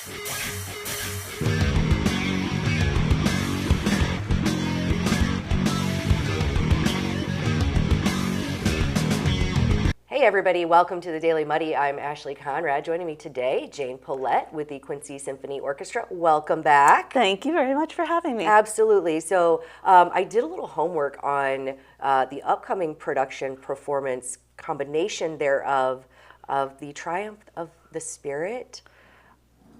Hey everybody, welcome to the Daily Muddy. I'm Ashley Conrad. Joining me today, Jane Polett with the Quincy Symphony Orchestra. Welcome back. Thank you very much for having me. Absolutely. So I did a little homework on the upcoming production performance combination thereof of the Triumph of the Spirit.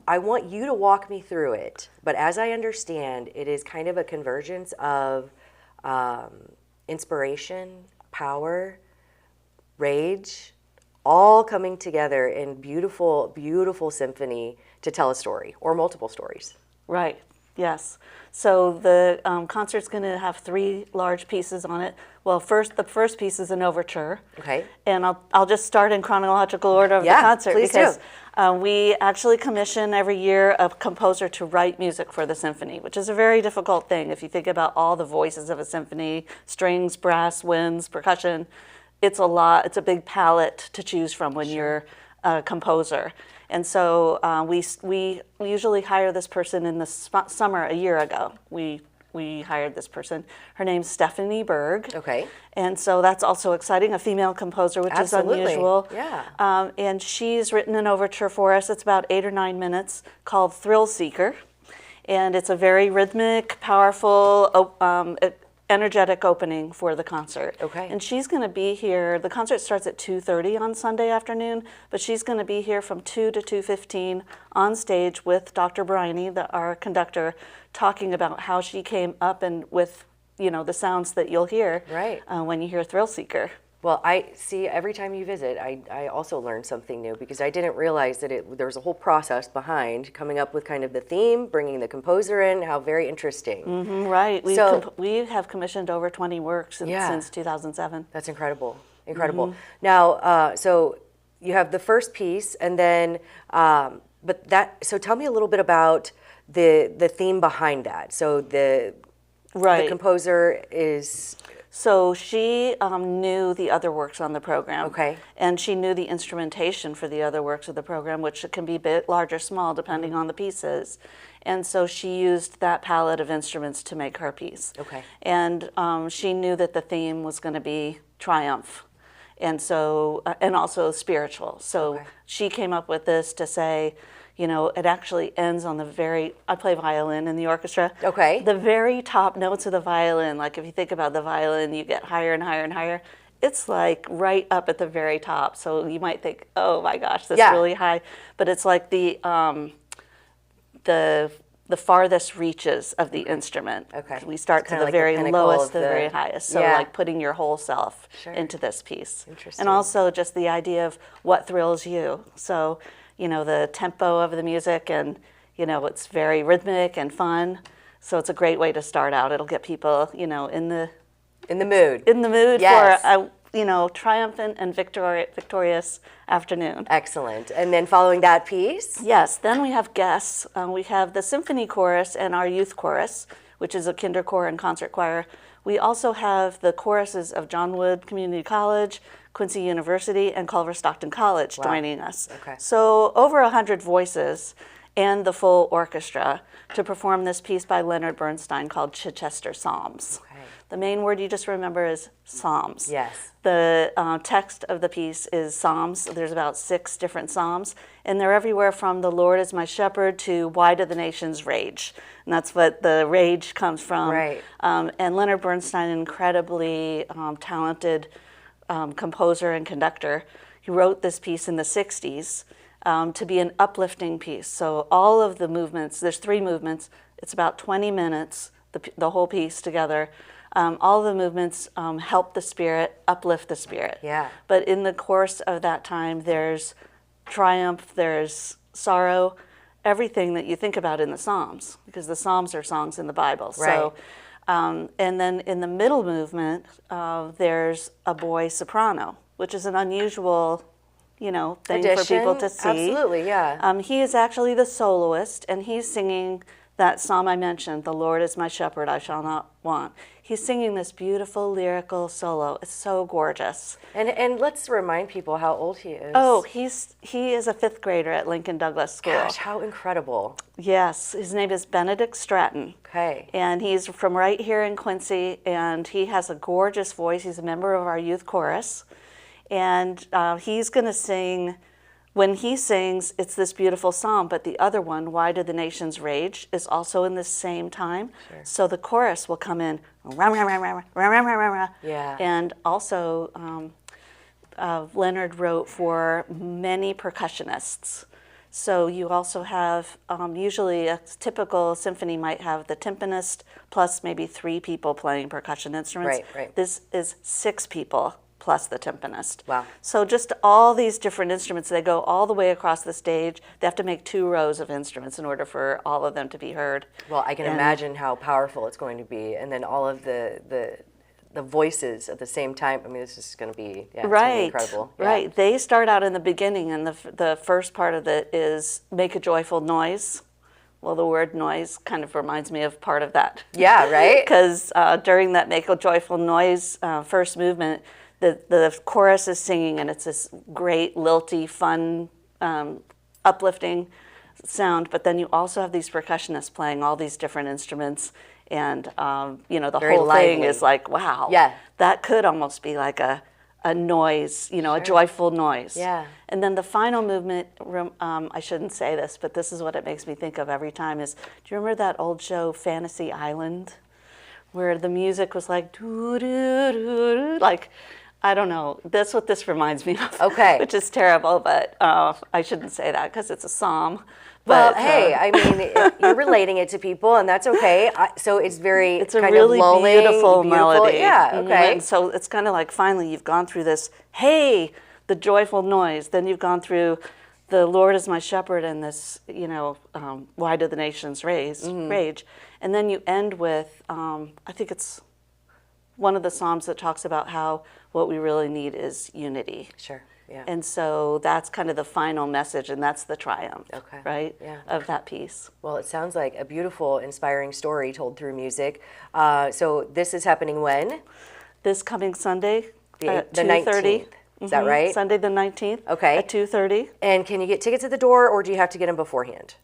I want you to walk me through it, but as I understand, it is kind of a convergence of inspiration, power, rage, all coming together in beautiful, beautiful symphony to tell a story or multiple stories. Right, yes. So the concert's going to have 3 large pieces on it. Well, the first piece is an overture. Okay. And I'll just start in chronological order of the concert. Please because do. We actually commission every year a composer to write music for the symphony, which is a very difficult thing. If you think about all the voices of a symphony, strings, brass, winds, percussion, it's a lot. It's a big palette to choose from when you're a composer. And so we usually hire this person in the summer a year ago. We hired this person. Her name's Stephanie Berg. Okay. And so that's also exciting, a female composer, which is unusual. Yeah. And she's written an overture for us. It's about 8 or 9 minutes called Thrill Seeker. And it's a very rhythmic, powerful, energetic opening for the concert. Okay. And she's going to be here. The concert starts at 2:30 on Sunday afternoon, but she's going to be here from 2 to 2:15 on stage with Dr. Briney, our conductor, talking about how she came up and with, the sounds that you'll hear when you hear Thrill Seeker. Well, I see every time you visit, I also learn something new because I didn't realize that there was a whole process behind coming up with kind of the theme, bringing the composer in, how very interesting. Mm-hmm, right. We have commissioned over 20 works since 2007. That's incredible. Incredible. Mm-hmm. Now, so you have the first piece and then, so tell me a little bit about the theme behind that. So the composer is... So she knew the other works on the program. Okay. And she knew the instrumentation for the other works of the program, which can be big, large or small, depending on the pieces. And so she used that palette of instruments to make her piece. Okay. And she knew that the theme was going to be triumph, and so and also spiritual. So she came up with this to say, it actually ends on I play violin in the orchestra. Okay. The very top notes of the violin, like if you think about the violin, you get higher and higher and higher. It's like right up at the very top. So you might think, oh my gosh, that's really high. But it's like the farthest reaches of the instrument. Okay. We start to the very lowest to the very highest. So like putting your whole self into this piece. Interesting. And also just the idea of what thrills you. So, the tempo of the music and, it's very rhythmic and fun. So it's a great way to start out. It'll get people, in the mood. In the mood for a, triumphant and victorious afternoon. Excellent. And then following that piece? Yes, then we have guests. We have the Symphony Chorus and our youth chorus, which is a kinder choir and concert choir. We also have the choruses of John Wood Community College, Quincy University, and Culver-Stockton College joining us. Okay. So over 100 voices and the full orchestra to perform this piece by Leonard Bernstein called Chichester Psalms. Okay. The main word you just remember is Psalms. Yes. The text of the piece is Psalms. There's about 6 different Psalms, and they're everywhere from "The Lord is my shepherd" to "Why do the nations rage?" And that's what the rage comes from. Right. And Leonard Bernstein, an incredibly talented composer and conductor, he wrote this piece in the 60s to be an uplifting piece. So all of the movements, there's 3 movements, it's about 20 minutes, the whole piece together. All the movements help the spirit, uplift the spirit. Yeah. But in the course of that time, there's triumph, there's sorrow, everything that you think about in the Psalms, because the Psalms are songs in the Bible. Right. So, and then in the middle movement, there's a boy soprano, which is an unusual, thing for people to see. Absolutely, yeah. He is actually the soloist, and he's singing that psalm I mentioned, "The Lord is my shepherd, I shall not want." he's singing this beautiful lyrical solo. It's so gorgeous. And let's remind people how old he is. Oh, he is a 5th grader at Lincoln Douglas School. Gosh, how incredible. Yes, his name is Benedict Stratton. Okay. And he's from right here in Quincy, and he has a gorgeous voice. He's a member of our youth chorus. And he's going to sing, when he sings, it's this beautiful psalm, but the other one, Why Do the Nations Rage, is also in the same time. Sure. So the chorus will come in, Yeah. and also Leonard wrote for many percussionists. So you also have, usually a typical symphony might have the timpanist plus maybe 3 people playing percussion instruments. Right. This is 6 people plus the timpanist. Wow. So just all these different instruments, they go all the way across the stage. They have to make 2 rows of instruments in order for all of them to be heard. Well, I can imagine how powerful it's going to be, and then all of the voices at the same time. I mean, this is going to be, it's right, going to be incredible. Yeah. Right. They start out in the beginning, and the first part of it is make a joyful noise. Well, the word noise kind of reminds me of part of that. Yeah, right? Because during that make a joyful noise first movement, the chorus is singing, and it's this great, lilty, fun, uplifting sound. But then you also have these percussionists playing all these different instruments, and the Very whole lively. thing is like, wow, Yeah. that could almost be like a noise, a joyful noise. Yeah. And then the final movement, I shouldn't say this, but this is what it makes me think of every time is, do you remember that old show, Fantasy Island, where the music was like, doo-doo-doo-doo, like, I don't know, that's what this reminds me of. Okay. Which is terrible, but I shouldn't say that because it's a psalm. Well, But, hey, I mean, you're relating it to people, and that's okay. So it's very it's a kind really of lulling, beautiful melody. Yeah, Mhm. okay. And so it's kind of like finally you've gone through this, hey, the joyful noise. Then you've gone through the Lord is my shepherd and this, why do the nations rage? And then you end with, I think it's one of the Psalms that talks about how what we really need is unity. Sure, yeah. And so that's kind of the final message, and that's the triumph, Okay, right, yeah. of that piece. Well, it sounds like a beautiful, inspiring story told through music. So this is happening when? This coming Sunday at The 2:30. 19th. Is that right? Sunday the 19th. Okay. At 2:30. And can you get tickets at the door, or do you have to get them beforehand?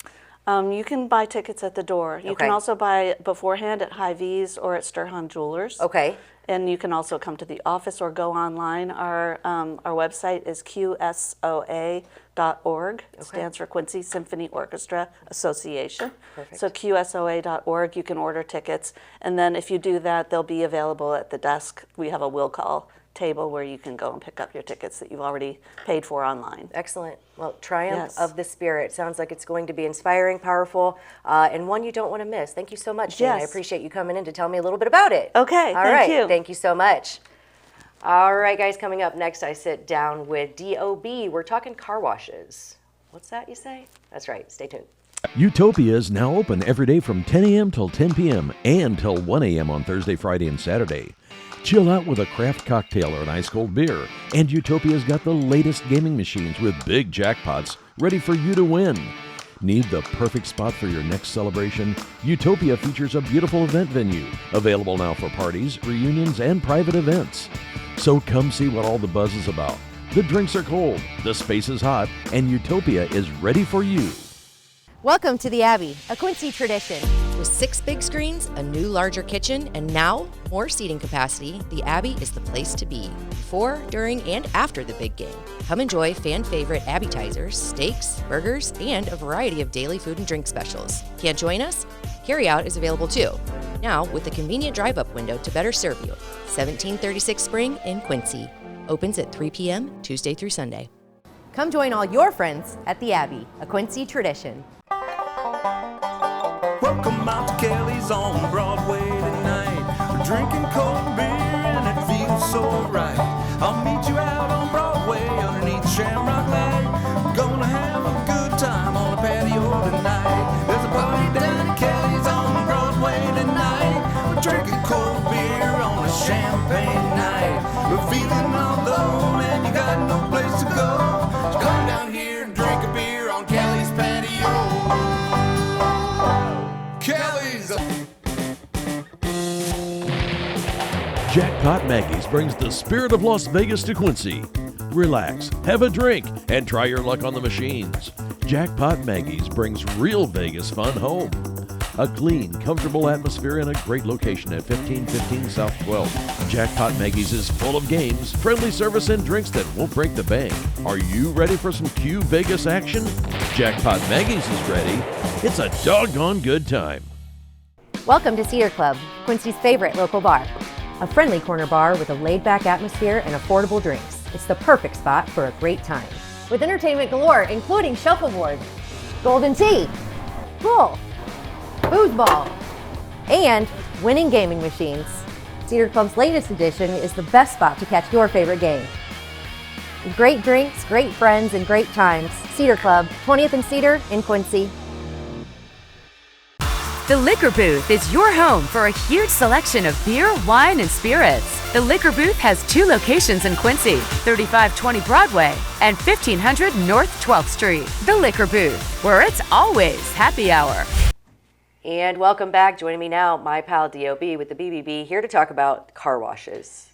You can buy tickets at the door. You Okay. can also buy beforehand at Hy-Vee's or at Sturhan Jewelers. Okay. And you can also come to the office or go online. Our website is QSOA.org. It stands for Quincy Symphony Orchestra Association. Perfect. So QSOA.org, you can order tickets. And then if you do that, they'll be available at the desk. We have a will call table where you can go and pick up your tickets that you've already paid for online. Excellent. Well, Triumph Yes. of the Spirit. Sounds like it's going to be inspiring, powerful, and one you don't want to miss. Thank you so much, Jane. I Yes. appreciate you coming in to tell me a little bit about it. Okay, All thank right. you. Thank you so much. All right, guys, coming up next, I sit down with DOB. We're talking car washes. What's that, you say? That's right. Stay tuned. Utopia is now open every day from 10 a.m. till 10 p.m. and till 1 a.m. on Thursday, Friday, and Saturday. Chill out with a craft cocktail or an ice-cold beer. And Utopia's got the latest gaming machines with big jackpots ready for you to win. Need the perfect spot for your next celebration? Utopia features a beautiful event venue, available now for parties, reunions, and private events. So come see what all the buzz is about. The drinks are cold, the space is hot, and Utopia is ready for you. Welcome to the Abbey, a Quincy tradition. With 6 big screens, a new larger kitchen, and now more seating capacity, the Abbey is the place to be. Before, during, and after the big game. Come enjoy fan favorite appetizers, steaks, burgers, and a variety of daily food and drink specials. Can't join us? Carryout is available too. Now with a convenient drive-up window to better serve you. 1736 Spring in Quincy. Opens at 3 p.m. Tuesday through Sunday. Come join all your friends at the Abbey, a Quincy tradition. Welcome out to Kelly's on Broadway tonight. We're drinking cold beer and it feels so right. I'll meet you out on Broadway underneath Shamrock Light. We're gonna have a good time on the patio tonight. There's a party down at Kelly's on Broadway tonight. We're drinking cold beer on a champagne night. We're feeling all alone and you got no place to go. So come down here and drink a beer on Kelly's patio. Kelly's. Jackpot Maggie's brings the spirit of Las Vegas to Quincy. Relax, have a drink, and try your luck on the machines. Jackpot Maggie's brings real Vegas fun home. A clean, comfortable atmosphere and a great location at 1515 South 12. Jackpot Maggie's is full of games, friendly service, and drinks that won't break the bank. Are you ready for some Q Vegas action? Jackpot Maggie's is ready. It's a doggone good time. Welcome to Cedar Club, Quincy's favorite local bar. A friendly corner bar with a laid-back atmosphere and affordable drinks. It's the perfect spot for a great time. With entertainment galore, including shuffleboard, golden tea, pool, foosball, and winning gaming machines. Cedar Club's latest edition is the best spot to catch your favorite game. Great drinks, great friends, and great times. Cedar Club, 20th and Cedar in Quincy. The Liquor Booth is your home for a huge selection of beer, wine, and spirits. The Liquor Booth has 2 locations in Quincy, 3520 Broadway and 1500 North 12th Street. The Liquor Booth, where it's always happy hour. And welcome back. Joining me now, my pal D.O.B. with the BBB, here to talk about car washes.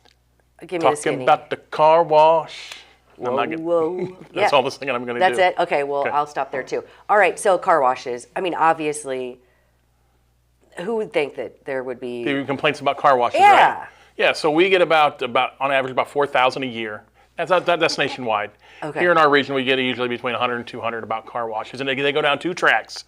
Give me the skinny. Talking about the car wash. Whoa, whoa. That's all the singing I'm going to do. That's it? Okay, well, I'll stop there too. All right, so car washes. I mean, obviously, who would think that there would be... complaints about car washes, yeah. right? Yeah, so we get about on average, about 4,000 a year. That's nationwide. Okay. Here in our region, we get usually between 100 and 200 about car washes, and they go down 2 tracks.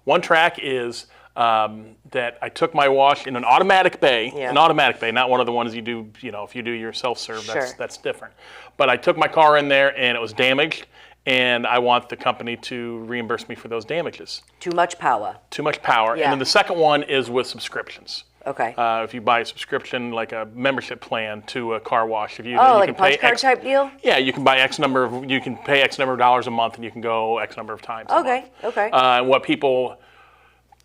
One track is... that I took my wash in an automatic bay, not one of the ones you do, if you do your self-serve, Sure. that's different. But I took my car in there and it was damaged, and I want the company to reimburse me for those damages. Too much power. Too much power. Yeah. And then the second one is with subscriptions. Okay. If you buy a subscription, like a membership plan to a car wash, if you like can a punch pay card type deal? Yeah, you can buy you can pay X number of dollars a month, and you can go X number of times a month. Okay. And what people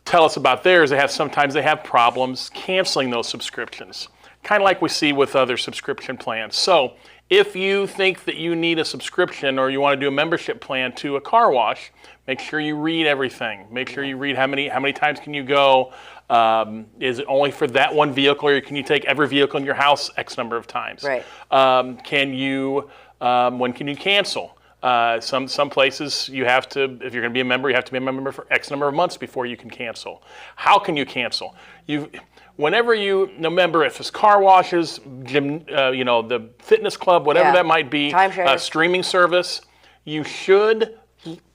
tell us about theirs, sometimes they have problems canceling those subscriptions, kind of like we see with other subscription plans. So if you think that you need a subscription or you want to do a membership plan to a car wash, make sure you read everything. Make sure you read how many times can you go. Is it only for that one vehicle, or can you take every vehicle in your house X number of times? Right. When can you cancel? Some places you have to, if you're going to be a member, you have to be a member for X number of months before you can cancel. How can you cancel? Whenever no member, if it's car washes, gym, the fitness club, whatever that might be, streaming service, you should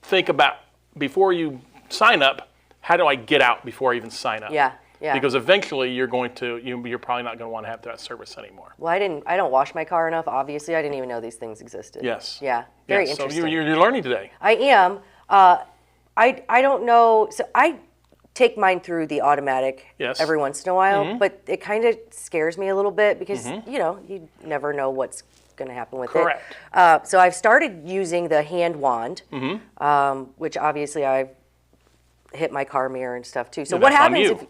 think about before you sign up. How do I get out before I even sign up? Yeah. Because eventually you're probably not going to want to have that service anymore. Well, I don't wash my car enough. Obviously, I didn't even know these things existed. Yes. Yeah. Very interesting. So you're learning today. I am. I don't know. So I take mine through the automatic every once in a while, but it kind of scares me a little bit because you never know what's going to happen with Correct. it. So I've started using the hand wand, which obviously I've hit my car mirror and stuff too. So what happens if...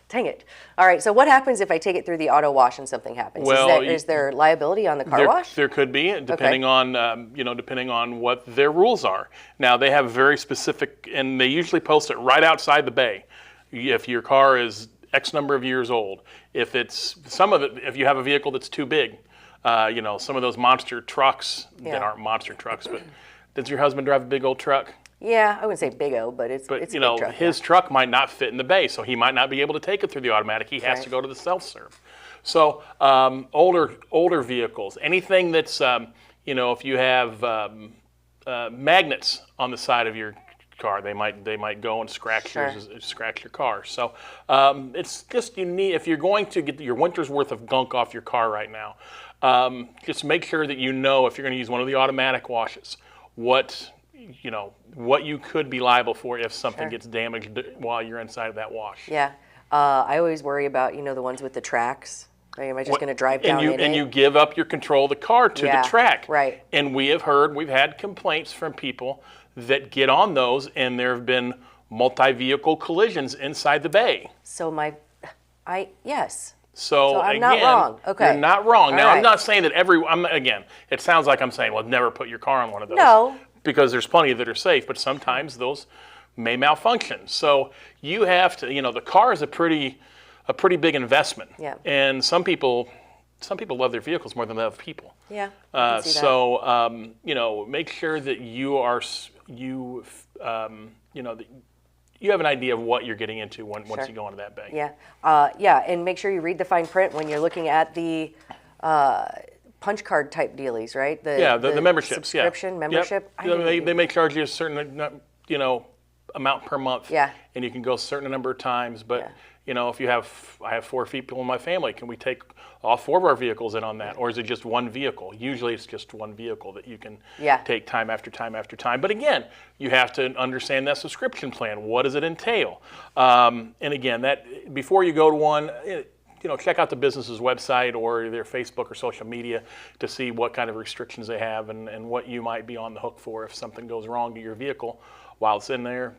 Dang it. All right, so what happens if I take it through the auto wash and something happens? Well, is there liability on the car wash? There could be, depending on what their rules are. Now, they have very specific, and they usually post it right outside the bay. If your car is X number of years old, if you have a vehicle that's too big, some of those monster trucks that aren't monster trucks, but does your husband drive a big old truck? Yeah, I wouldn't say big O, but it's a big truck, his truck might not fit in the bay, so he might not be able to take it through the automatic. He has to go to the self-serve. So older vehicles, anything that's if you have magnets on the side of your car, they might go and scratch your car. So it's just if you're going to get your winter's worth of gunk off your car right now, just make sure that if you're going to use one of the automatic washes, what you could be liable for if something gets damaged while you're inside of that wash. Yeah. I always worry about, the ones with the tracks. Am I just going to drive down in it? And you give up your control of the car to the track. Right. And we've had complaints from people that get on those, and there have been multi-vehicle collisions inside the bay. So yes. So I'm again, not wrong. Okay. You're not wrong. Now, right. I'm not saying that it sounds like I'm saying, well, never put your car on one of those. No. Because there's plenty that are safe, but sometimes those may malfunction. So you have to, the car is a pretty big investment. Yeah. And some people some people love their vehicles more than they love people. Yeah. I can see that. So you know, make sure that you are you know, that you have an idea of what you're getting into once you go into that bay. Yeah, yeah, and make sure you read the fine print when you're looking at the punch card type dealies, right? The memberships, subscription, membership. Yep. They may charge you a certain, you know, amount per month. Yeah. And you can go a certain number of times, but you know, if I have 4 people in my family, can we take all 4 of our vehicles in on that, or is it just one vehicle? Usually, it's just one vehicle that you can take time after time after time. But again, you have to understand that subscription plan. What does it entail? And again, that before you go to one, you know, check out the business's website or their Facebook or social media to see what kind of restrictions they have and what you might be on the hook for if something goes wrong to your vehicle while it's in their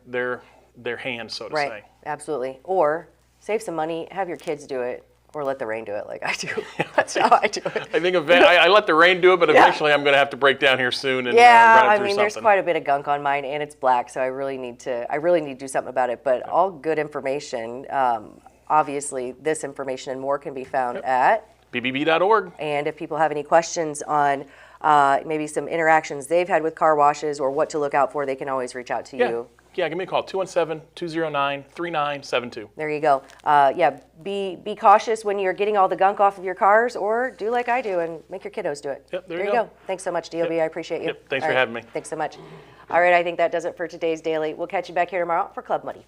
hands, so to say. Right. Absolutely. Or save some money, have your kids do it, or let the rain do it like I do. That's how I do it. I think I let the rain do it, but eventually I'm going to have to break down here soon and run it through something. There's quite a bit of gunk on mine, and it's black, so I really need to do something about it. But all good information. Obviously, this information and more can be found at bbb.org. And if people have any questions on maybe some interactions they've had with car washes or what to look out for, they can always reach out to you. Yeah, give me a call, 217-209-3972. There you go. Be cautious when you're getting all the gunk off of your cars, or do like I do and make your kiddos do it. Yep, there you go. Thanks so much, DOB. I appreciate you. Yep, thanks for having me. Thanks so much. All right, I think that does it for today's Daily. We'll catch you back here tomorrow for Club Muddy.